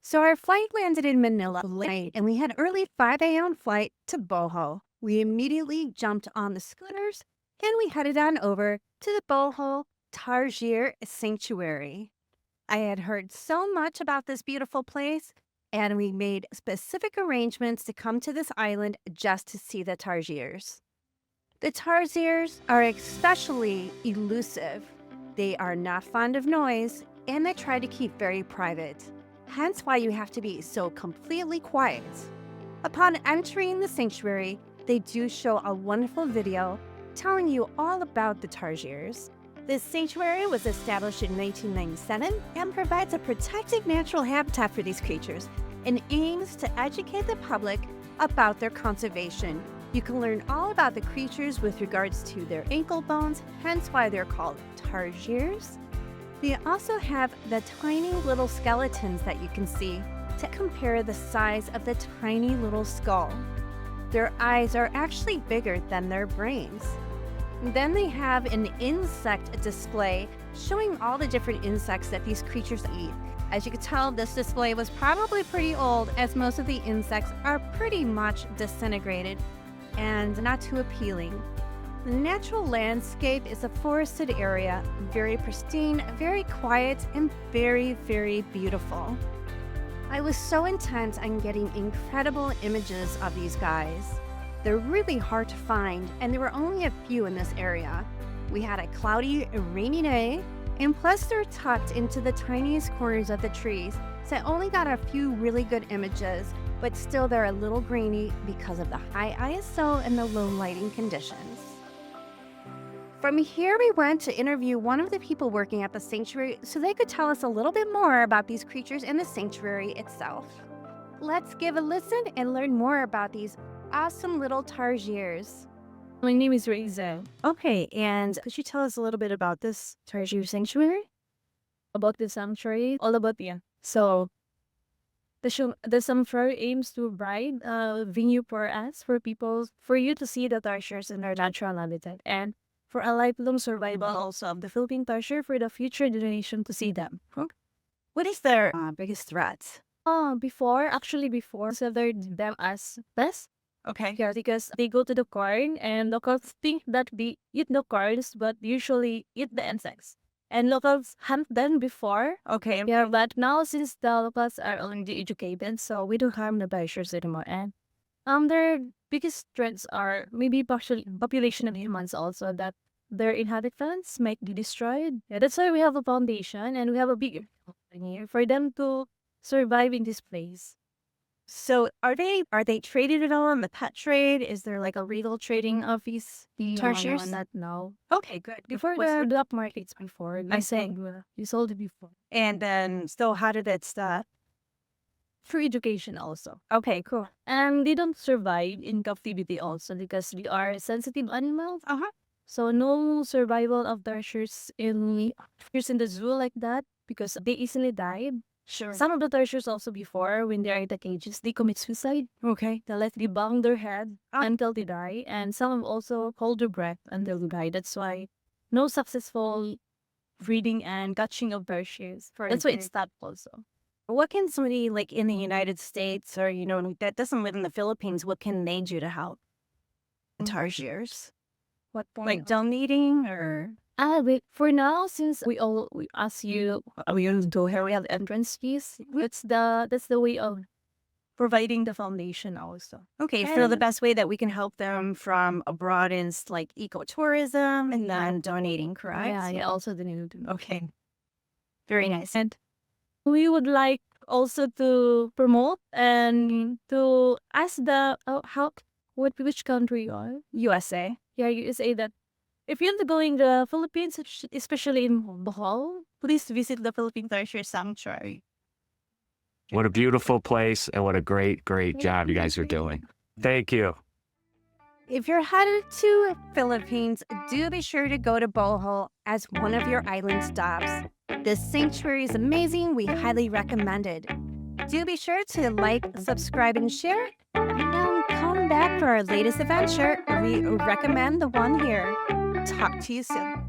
So our flight landed in Manila late, and we had early 5 a.m. flight to Bohol. We immediately jumped on the scooters, and we headed on over to the Bohol Tarsier Sanctuary. I had heard so much about this beautiful place, and we made specific arrangements to come to this island just to see the Tarsiers. The Tarsiers are especially elusive. They are not fond of noise, and they try to keep very private. Hence why you have to be so completely quiet. Upon entering the sanctuary, they do show a wonderful video telling you all about the Tarsiers. This sanctuary was established in 1997 and provides a protected natural habitat for these creatures and aims to educate the public about their conservation. You can learn all about the creatures with regards to their ankle bones, hence why they're called Tarsiers. They also have the tiny little skeletons that you can see to compare the size of the tiny little skull. Their eyes are actually bigger than their brains. Then they have an insect display showing all the different insects that these creatures eat. As you can tell, this display was probably pretty old, as most of the insects are pretty much disintegrated and not too appealing. The natural landscape is a forested area, very pristine, very quiet, and very, very beautiful. I was so intent on getting incredible images of these guys. They're really hard to find, and there were only a few in this area. We had a cloudy, rainy day, and plus they're tucked into the tiniest corners of the trees, so I only got a few really good images, but still they're a little grainy because of the high ISO and the low lighting conditions. From here, we went to interview one of the people working at the sanctuary so they could tell us a little bit more about these creatures and the sanctuary itself. Let's give a listen and learn more about these awesome little Tarsiers. My name is Reza. Okay, and could you tell us a little bit about this Tarsier sanctuary? About the sanctuary? All about So, the sanctuary aims to provide a venue for us, for people, for you to see the Tarsiers in their natural habitat, and for a lifelong survival also of the Philippine tarsier for the future generation to see them. What is their biggest threat? Before, considered them as pests. Okay. Yeah, because they go to the corn and locals think that they eat the corns, but usually eat the insects. And locals hunt them before. Okay. Yeah, but now since the locals are already educated, so we don't harm the tarsiers anymore. And their biggest threats are maybe population of humans also, that their inhabitants might be destroyed. Yeah, that's why we have a foundation and we have a bigger company for them to survive in this place. So are they traded at all in the pet trade? Is there like a legal trading of these Tarsiers? No. Okay, good. Before the black markets before, I see. You sold it before. And then, so how did it start? Through education also. Okay, cool. And they don't survive in captivity also because they are sensitive animals. So no survival of tarsiers in the zoo like that because they easily die. Sure. Some of the tarsiers also before, when they are in the cages, they commit suicide. Okay. They bang their head until they die. And some have also hold their breath until they die. That's why no successful breeding and catching of tarsiers. That's why it stopped also. What can somebody like in the United States or, that doesn't live in the Philippines, what can they do to help the Tarsiers? What point? Like donating or? Wait, for now, since we ask you, we do here we have entrance fees. That's the way of providing the foundation also. Okay, so the best way that we can help them from abroad is like ecotourism and then donating, correct? Yeah, also the new. Okay. Very nice. And we would like also to promote and to ask which country you are? USA. Yeah, USA that If you're going to the Philippines, especially in Bohol, Please visit the Philippine Tarsier Sanctuary. What a beautiful place and what a great, great job you guys are doing. Thank you. If you're headed to Philippines, do be sure to go to Bohol as one of your island stops. This sanctuary is amazing. We highly recommend it. Do be sure to like, subscribe, and share. And then come back for our latest adventure. We recommend the one here. Talk to you soon.